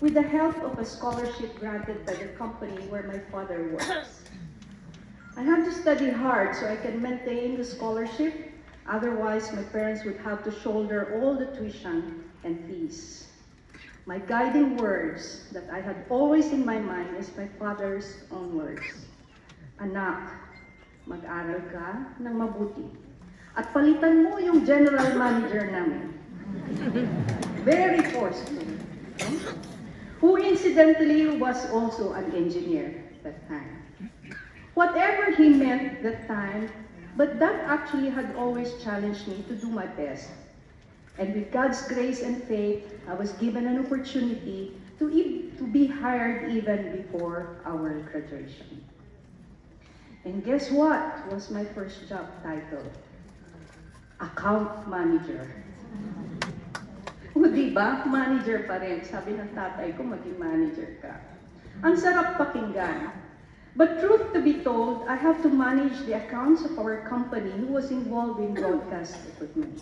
with the help of a scholarship granted by the company where my father works. I had to study hard so I can maintain the scholarship, otherwise my parents would have to shoulder all the tuition and fees. My guiding words that I had always in my mind is my father's own words. Anak, mag-aral ka ng mabuti. At palitan mo yung general manager namin. Very forceful. Who incidentally was also an engineer at that time. Whatever he meant that time, but that actually had always challenged me to do my best. And with God's grace and faith, I was given an opportunity to be hired even before our graduation. And guess what was my first job title? Account manager. O diba, manager pa rin. Sabi ng tatay ko, maging manager ka. Ang sarap pakinggan. But truth to be told, I have to manage the accounts of our company who was involved in broadcast equipment.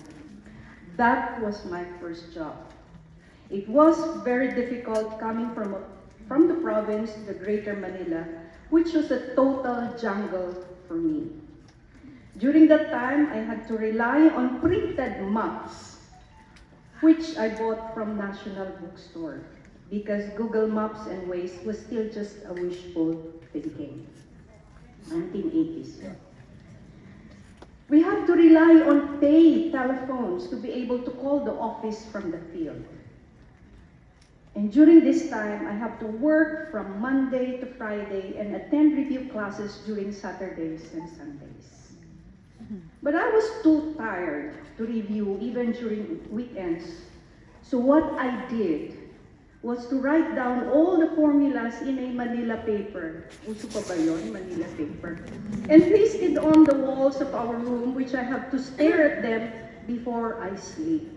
That was my first job. It was very difficult coming from the province to the Greater Manila, which was a total jungle for me. During that time, I had to rely on printed maps, which I bought from National Bookstore, because Google Maps and Waze was still just a wishful thinking. 1980s. We had to rely on pay telephones to be able to call the office from the field. And during this time, I have to work from Monday to Friday and attend review classes during Saturdays and Sundays. But I was too tired to review even during weekends. So what I did was to write down all the formulas in a Manila paper. Uso pa ba yun, Manila paper? And pasted on the walls of our room, which I have to stare at them before I sleep.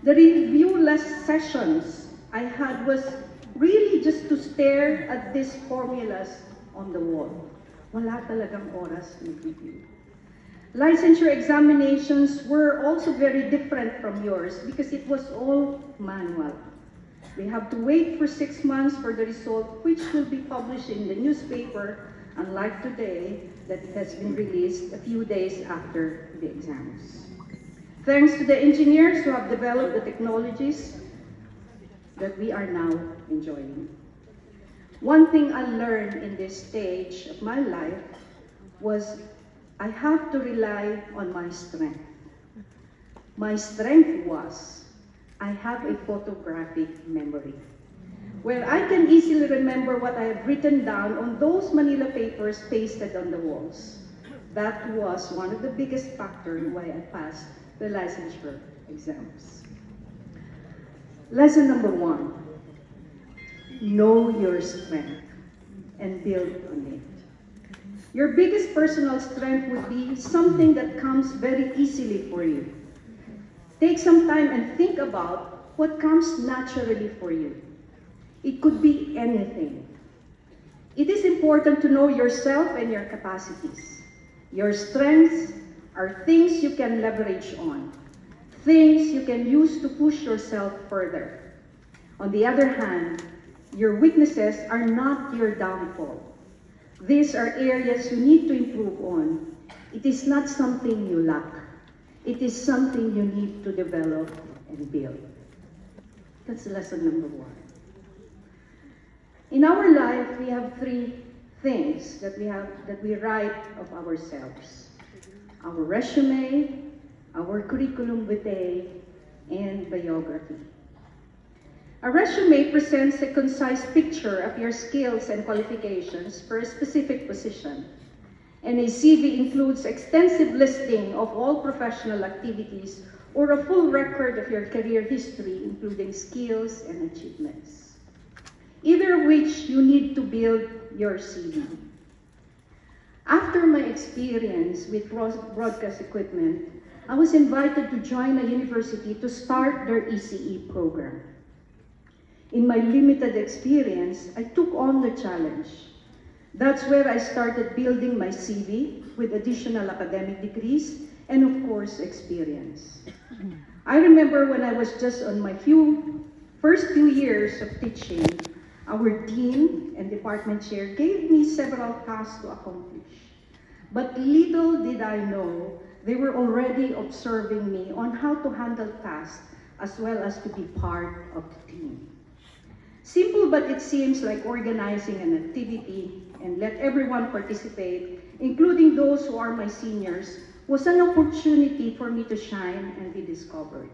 The review-less sessions I had was really just to stare at these formulas on the wall. Wala talagang oras mag-review. Licensure examinations were also very different from yours because it was all manual. We have to wait for 6 months for the result, which will be published in the newspaper, unlike today, that it has been released a few days after the exams. Thanks to the engineers who have developed the technologies that we are now enjoying. One thing I learned in this stage of my life was I have to rely on my strength. My strength was I have a photographic memory, where I can easily remember what I have written down on those Manila papers pasted on the walls. That was one of the biggest factors why I passed the licensure exams. Lesson number 1, know your strength and build on it. Your biggest personal strength would be something that comes very easily for you. Take some time and think about what comes naturally for you. It could be anything. It is important to know yourself and your capacities. Your strengths are things you can leverage on, things you can use to push yourself further. On the other hand, your weaknesses are not your downfall. These are areas you need to improve on. It is not something you lack. It is something you need to develop and build. That's lesson number 1. In our life, we have 3 things that we write of ourselves: our resume, our curriculum vitae, and biography. A resume presents a concise picture of your skills and qualifications for a specific position, and a CV includes extensive listing of all professional activities or a full record of your career history, including skills and achievements. Either of which you need to build your CV. After my experience with broadcast equipment, I was invited to join a university to start their ECE program. In my limited experience, I took on the challenge. That's where I started building my CV with additional academic degrees and, of course, experience. I remember when I was just on my first few years of teaching, our dean and department chair gave me several tasks to accomplish. But little did I know, they were already observing me on how to handle tasks as well as to be part of the team. Simple, but it seems like organizing an activity and let everyone participate, including those who are my seniors, was an opportunity for me to shine and be discovered.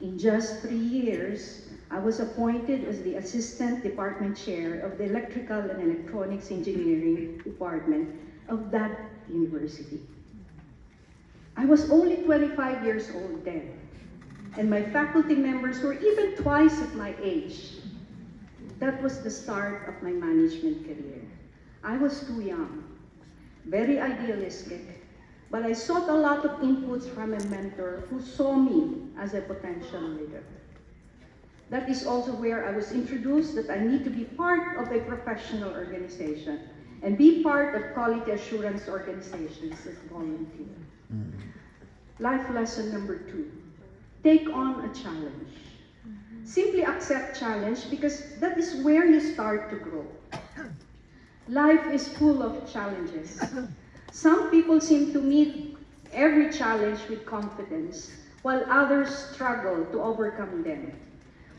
In just 3 years, I was appointed as the Assistant Department Chair of the Electrical and Electronics Engineering Department of that university. I was only 25 years old then, and my faculty members were even twice at my age. That was the start of my management career. I was too young, very idealistic, but I sought a lot of inputs from a mentor who saw me as a potential leader. That is also where I was introduced that I need to be part of a professional organization and be part of quality assurance organizations as volunteer. Life lesson number 2, take on a challenge. Simply accept challenge because that is where you start to grow. Life is full of challenges. Some people seem to meet every challenge with confidence, while others struggle to overcome them.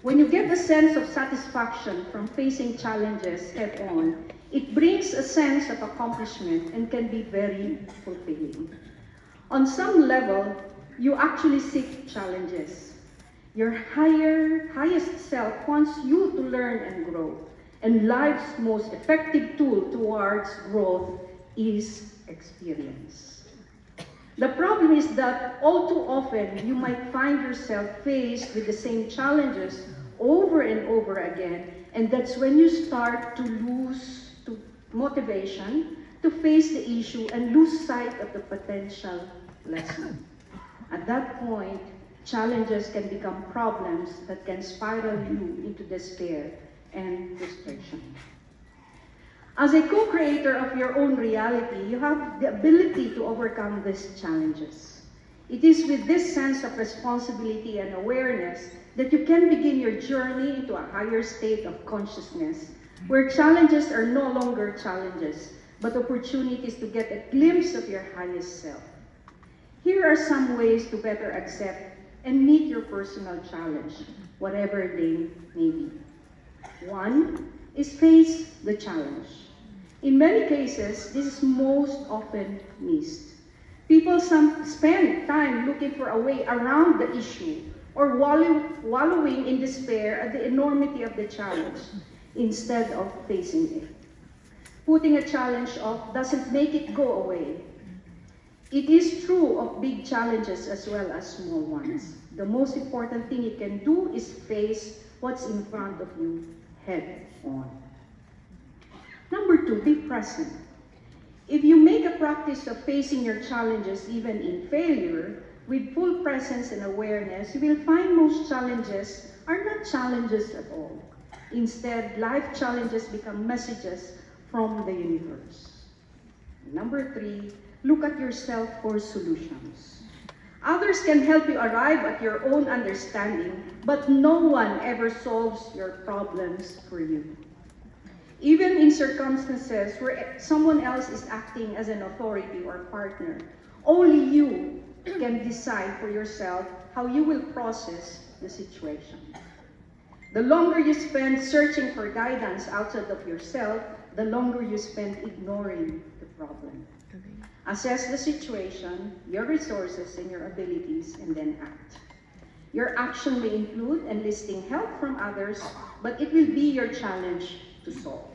When you get a sense of satisfaction from facing challenges head on, it brings a sense of accomplishment and can be very fulfilling. On some level, you actually seek challenges. Your highest self wants you to learn and grow, and life's most effective tool towards growth is experience. The problem is that all too often you might find yourself faced with the same challenges over and over again, and that's when you start to lose motivation to face the issue and lose sight of the potential lesson. At that point, challenges can become problems that can spiral you into despair and frustration. As a co-creator of your own reality, you have the ability to overcome these challenges. It is with this sense of responsibility and awareness that you can begin your journey into a higher state of consciousness, where challenges are no longer challenges, but opportunities to get a glimpse of your highest self. Here are some ways to better accept and meet your personal challenge, whatever they may be. 1 is face the challenge. In many cases, this is most often missed. People spend time looking for a way around the issue or wallowing in despair at the enormity of the challenge instead of facing it. Putting a challenge off doesn't make it go away. It is true of big challenges as well as small ones. The most important thing you can do is face what's in front of you head on. Number 2, be present. If you make a practice of facing your challenges even in failure, with full presence and awareness, you will find most challenges are not challenges at all. Instead, life challenges become messages from the universe. Number 3, look at yourself for solutions. Others can help you arrive at your own understanding, but no one ever solves your problems for you. Even in circumstances where someone else is acting as an authority or partner, only you can decide for yourself how you will process the situation. The longer you spend searching for guidance outside of yourself, the longer you spend ignoring the problem. Assess the situation, your resources, and your abilities, and then act. Your action may include enlisting help from others, but it will be your challenge to solve.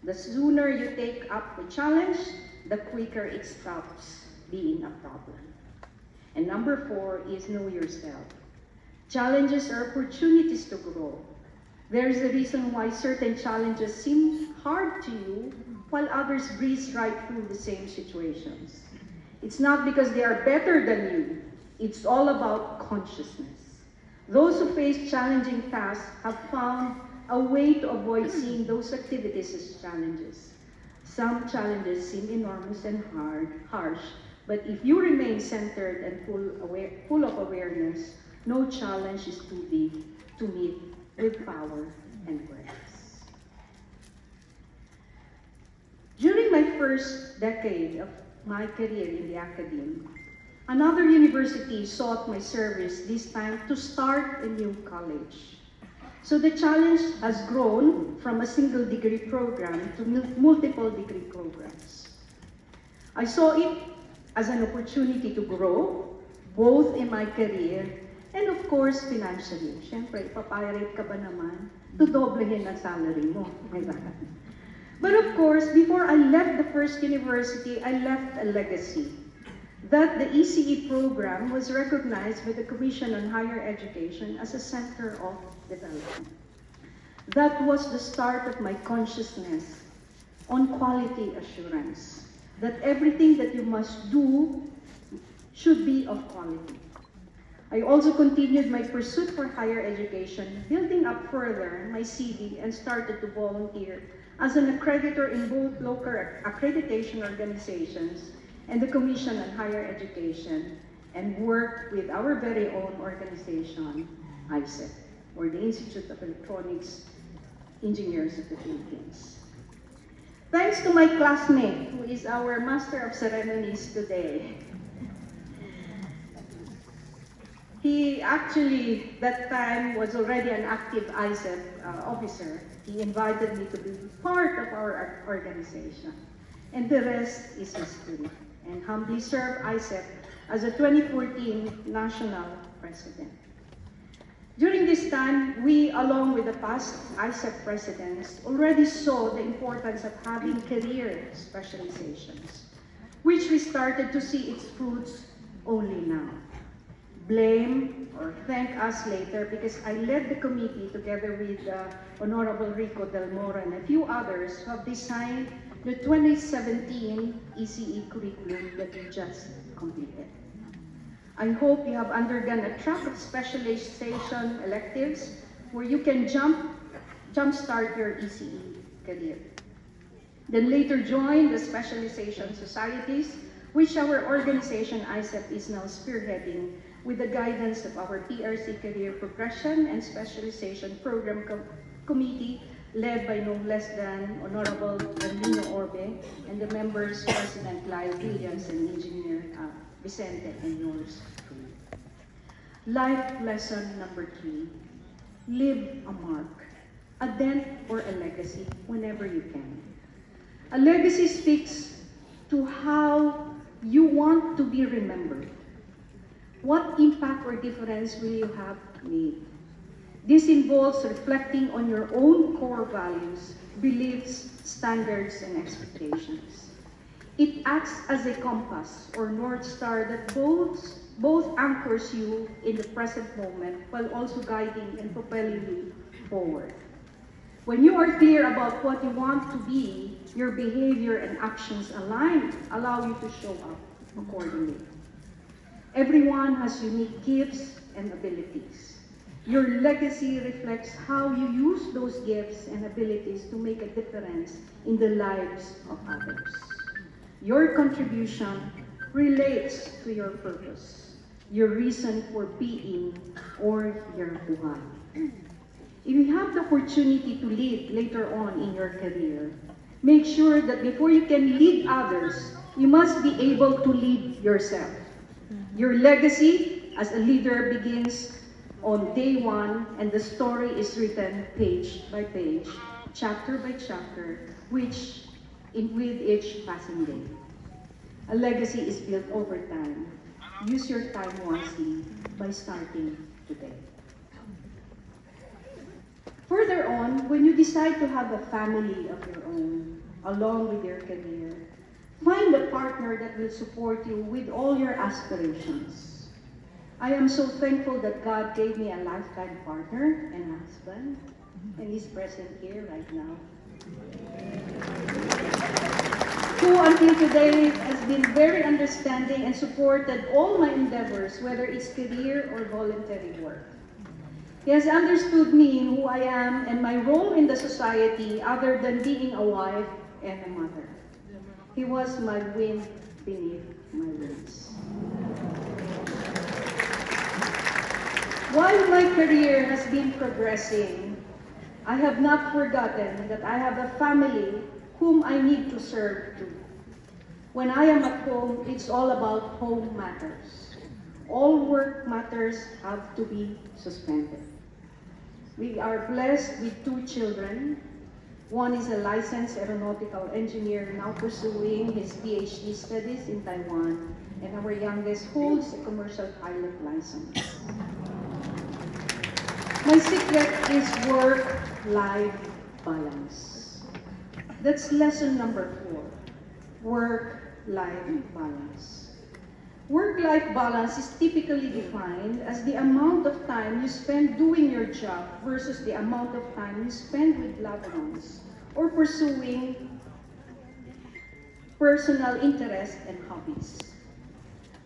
The sooner you take up the challenge, the quicker it stops being a problem. And number 4 is know yourself. Challenges are opportunities to grow. There is a reason why certain challenges seem hard to you, while others breeze right through the same situations. It's not because they are better than you. It's all about consciousness. Those who face challenging tasks have found a way to avoid seeing those activities as challenges. Some challenges seem enormous and harsh, but if you remain centered and full of awareness, no challenge is too big to meet with power and grace. During my first decade of my career in the academy, another university sought my service, this time to start a new college. So the challenge has grown from a single degree program to multiple degree programs. I saw it as an opportunity to grow, both in my career and of course financially. Siyempre, ipapirate ka ba naman to doblehin ang salary mo? Diba? But of course, before I left the first university, I left a legacy. That the ECE program was recognized by the Commission on Higher Education as a center of development. That was the start of my consciousness on quality assurance, that everything that you must do should be of quality. I also continued my pursuit for higher education, building up further my CV and started to volunteer as an accreditor in both local accreditation organizations and the Commission on Higher Education, and worked with our very own organization, ISEP, or the Institute of Electronics Engineers of the Philippines. Thanks to my classmate, who is our Master of Ceremonies today. He actually, that time, was already an active ISEP officer. He invited me to be part of our organization. And the rest is history. And humbly served ISEP as a 2014 national president. During this time, we, along with the past ISEP presidents, already saw the importance of having career specializations, which we started to see its fruits only now. Blame or thank us later, because I led the committee together with Honorable Rico Del Mora and a few others who have designed the 2017 ECE curriculum that we just completed. I hope you have undergone a track of specialization electives where you can jumpstart your ECE career. Then later join the specialization societies, which our organization ISEP is now spearheading with the guidance of our PRC Career Progression and Specialization Program Committee, led by no less than Honorable Carlino Orbe and the members President Lyle Williams and Engineer Vicente and yours truly. Life lesson number 3, leave a mark, a dent or a legacy whenever you can. A legacy speaks to how you want to be remembered. What impact or difference will you have made? This involves reflecting on your own core values, beliefs, standards, and expectations. It acts as a compass or North Star that both anchors you in the present moment while also guiding and propelling you forward. When you are clear about what you want to be, your behavior and actions allow you to show up accordingly. Everyone has unique gifts and abilities. Your legacy reflects how you use those gifts and abilities to make a difference in the lives of others. Your contribution relates to your purpose, your reason for being, or your buhay. If you have the opportunity to lead later on in your career, make sure that before you can lead others, you must be able to lead yourself. Your legacy as a leader begins on day one, and the story is written page by page, chapter by chapter, with each passing day. A legacy is built over time. Use your time wisely by starting today. Further on, when you decide to have a family of your own, along with your career, find a partner that will support you with all your aspirations. I am so thankful that God gave me a lifetime partner and husband, and he's present here right now, who until today has been very understanding and supported all my endeavors, whether it's career or voluntary work. He has understood me, who I am, and my role in the society other than being a wife and a mother. He was my wind beneath my wings. While my career has been progressing, I have not forgotten that I have a family whom I need to serve to. When I am at home, it's all about home matters. All work matters have to be suspended. We are blessed with 2 children. One is a licensed aeronautical engineer now pursuing his PhD studies in Taiwan, and our youngest holds a commercial pilot license. My secret is work-life balance. That's lesson number 4, work-life balance. Work-life balance is typically defined as the amount of time you spend doing your job versus the amount of time you spend with loved ones or pursuing personal interests and hobbies.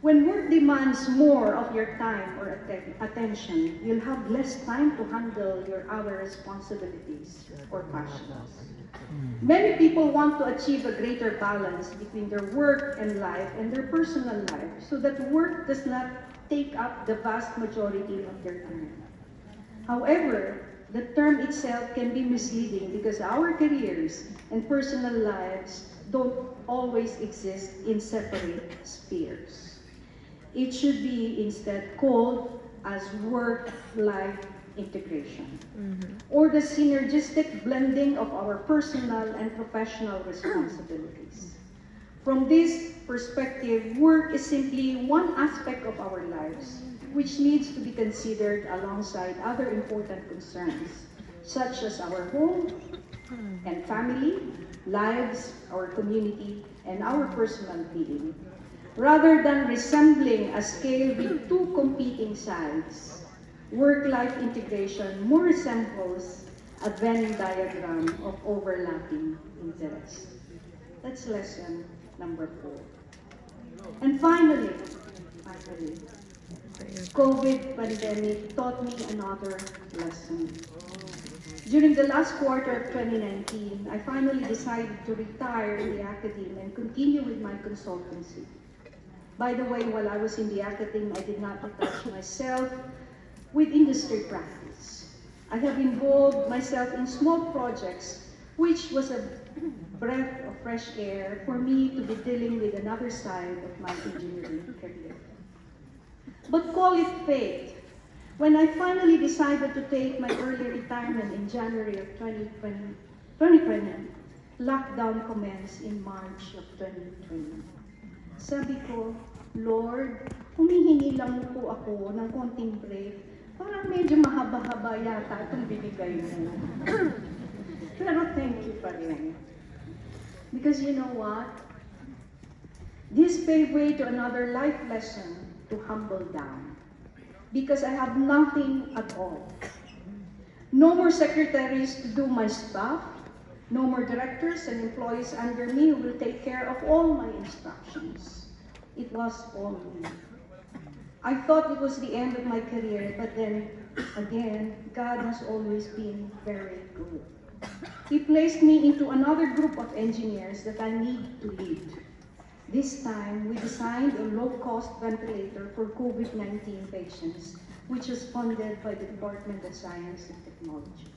When work demands more of your time or attention, you'll have less time to handle your other responsibilities or passions. Many people want to achieve a greater balance between their work and life and their personal life so that work does not take up the vast majority of their time. However, the term itself can be misleading because our careers and personal lives don't always exist in separate spheres. It should be instead called as work-life integration, or the synergistic blending of our personal and professional responsibilities. From this perspective, work is simply one aspect of our lives, which needs to be considered alongside other important concerns, such as our home and family, lives, our community, and our personal being. Rather than resembling a scale with 2 competing sides, work-life integration more resembles a Venn diagram of overlapping interests. That's lesson number 4. And finally, COVID pandemic taught me another lesson. During the last quarter of 2019, I finally decided to retire in the academe and continue with my consultancy. By the way, while I was in the academe, I did not attach myself with industry practice. I have involved myself in small projects, which was a breath of fresh air for me to be dealing with another side of my engineering career. But call it fate. When I finally decided to take my early retirement in January of 2020, lockdown commenced in March of 2020. Sabi ko, Lord, humihingi lang po ako ng konting break. Parang medyo mahaba-haba yata itong binigay mo. Pero thank you pa rin. Because you know what? This paved way to another life lesson to humble down. Because I have nothing at all. No more secretaries to do my stuff. No more directors and employees under me who will take care of all my instructions. It was all me. I thought it was the end of my career, but then again, God has always been very good. He placed me into another group of engineers that I need to lead. This time, we designed a low-cost ventilator for COVID-19 patients, which was funded by the Department of Science and Technology.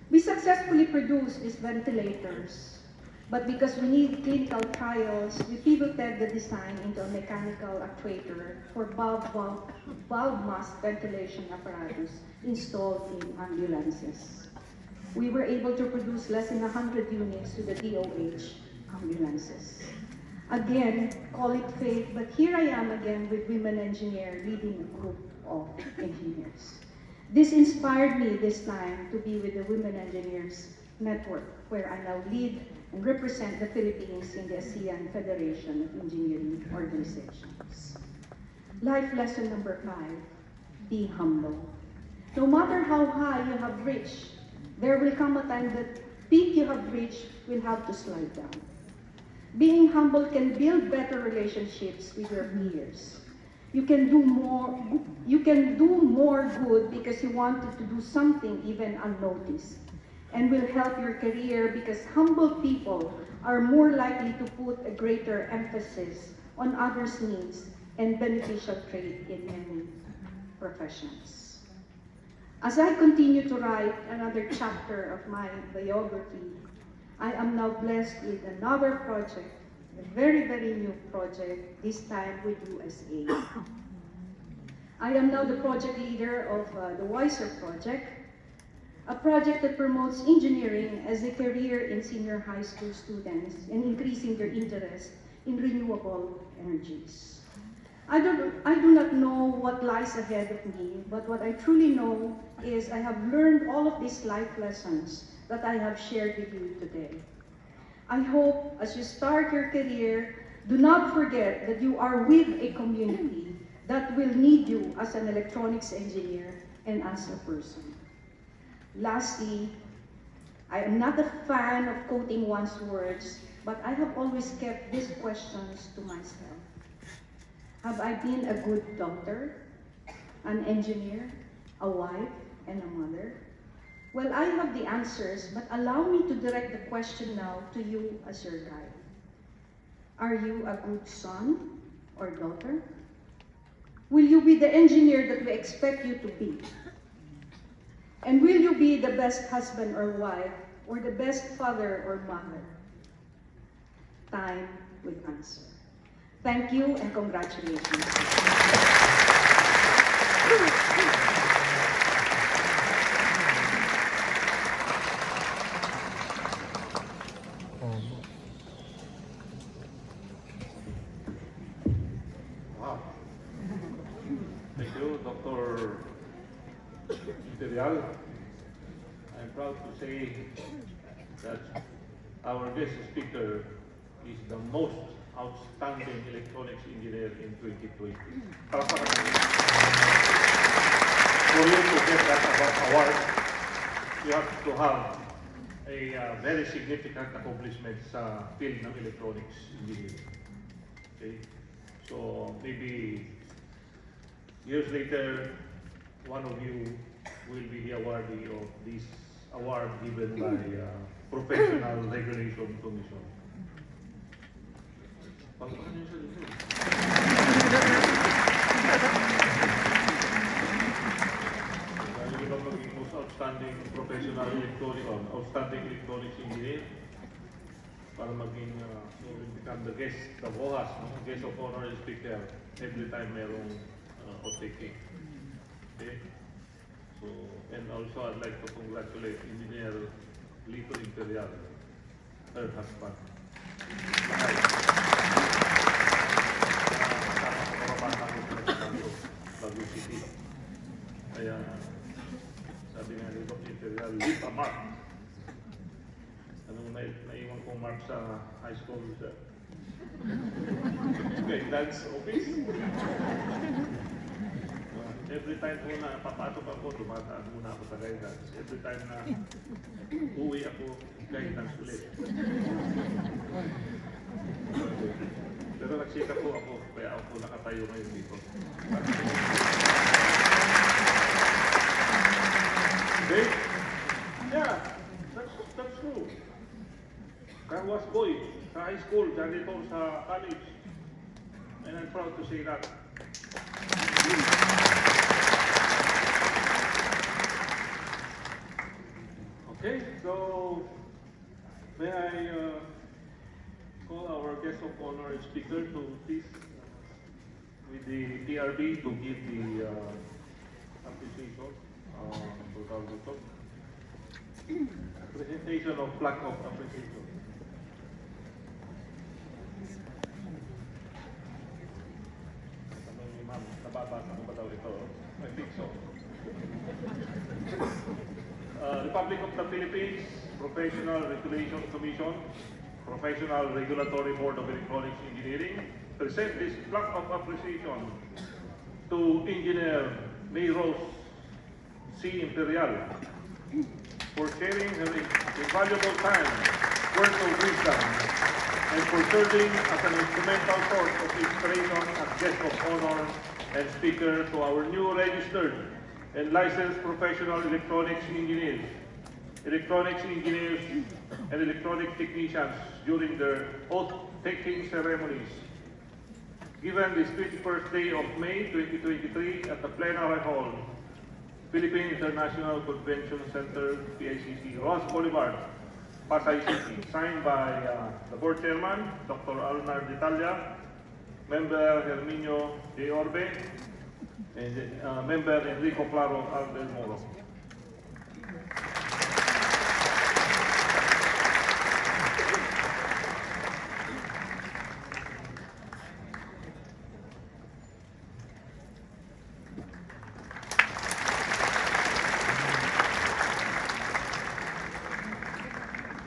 We successfully produced these ventilators, but because we need clinical trials, we pivoted the design into a mechanical actuator for valve mask ventilation apparatus installed in ambulances. We were able to produce less than 100 units to the DOH ambulances. Again, call it fate, but here I am again with women engineer leading a group of engineers. This inspired me this time to be with the Women Engineers Network, where I now lead and represent the Philippines in the ASEAN Federation of Engineering Organizations. Life lesson number 5, be humble. No matter how high you have reached, there will come a time that peak you have reached will have to slide down. Being humble can build better relationships with your peers. You can do more good because you wanted to do something even unnoticed, and will help your career because humble people are more likely to put a greater emphasis on others' needs and beneficial trait in many. professions. As I continue to write another chapter of my biography, I am now blessed with another project, a very, very new project, this time with USA. I am now the project leader of the WISER project, a project that promotes engineering as a career in senior high school students and increasing their interest in renewable energies. I do not know what lies ahead of me, but what I truly know is I have learned all of these life lessons that I have shared with you today. I hope as you start your career, do not forget that you are with a community that will need you as an electronics engineer and as a person. Lastly, I am not a fan of quoting one's words, but I have always kept these questions to myself. Have I been a good daughter, an engineer, a wife, and a mother? Well, I have the answers, but allow me to direct the question now to you as your guide. Are you a good son or daughter? Will you be the engineer that we expect you to be? And will you be the best husband or wife, or the best father or mother? Time will answer. Thank you and congratulations. Wow. Thank you, Dr. Imperial. I'm proud to say that our guest speaker is the most outstanding electronics engineer in 2020. For you to get that award, you have to have a very significant accomplishment sa field ng electronics engineering. Okay? So maybe years later, one of you will be the awardee of this award given by Professional Regulation Commission. Pagpakan niyo sa dito. Ano ba maging most outstanding professional electronic or outstanding electronics engineer? Para maging so become the guest, the OHAS, guest of honor and speaker every time merong OTK. Okay? So, and also I'd like to congratulate Engineer Lito Imperial, her husband. Baguio City. Kaya sabi nga ni Dr. Imperial, leave a mark. Anong naiwan kong mark sa high school siya? Okay, that's office. Every time po na papasok ako, dumataan muna ako sa guidance. Every time na uwi ako, guidance ulit. Pero nagsika po ako, kaya ako nakatayo ngayon dito. Okay? Yeah, that's true. Carwas boy, sa high school, janitor sa college. And I'm proud to say that. Okay, so may I call our guest of honor and speaker to please with the PRB to give the appreciation to Dr. Presentation of plaque of appreciation. Tanong ni ma'am, nababasa mo ba daw ito? I think so. Republic of the Philippines, Professional Regulation Commission, Professional Regulatory Board of Electronics Engineering, present this plaque of appreciation to Engineer May Rose C. Imperial for sharing her invaluable time, words of wisdom, and for serving as an instrumental source of inspiration as guest of honor and speaker to our new registered and licensed professional electronics engineers, and electronic technicians during their oath-taking ceremonies. given this 21st day of May 2023 at the Plenary Hall, Philippine International Convention Center, PICC, Ross Boulevard, Pasay City, signed by the Board Chairman, Dr. Alnar Detalya, Member Herminio De Orbe, and Member Enrico Claro Del Moro.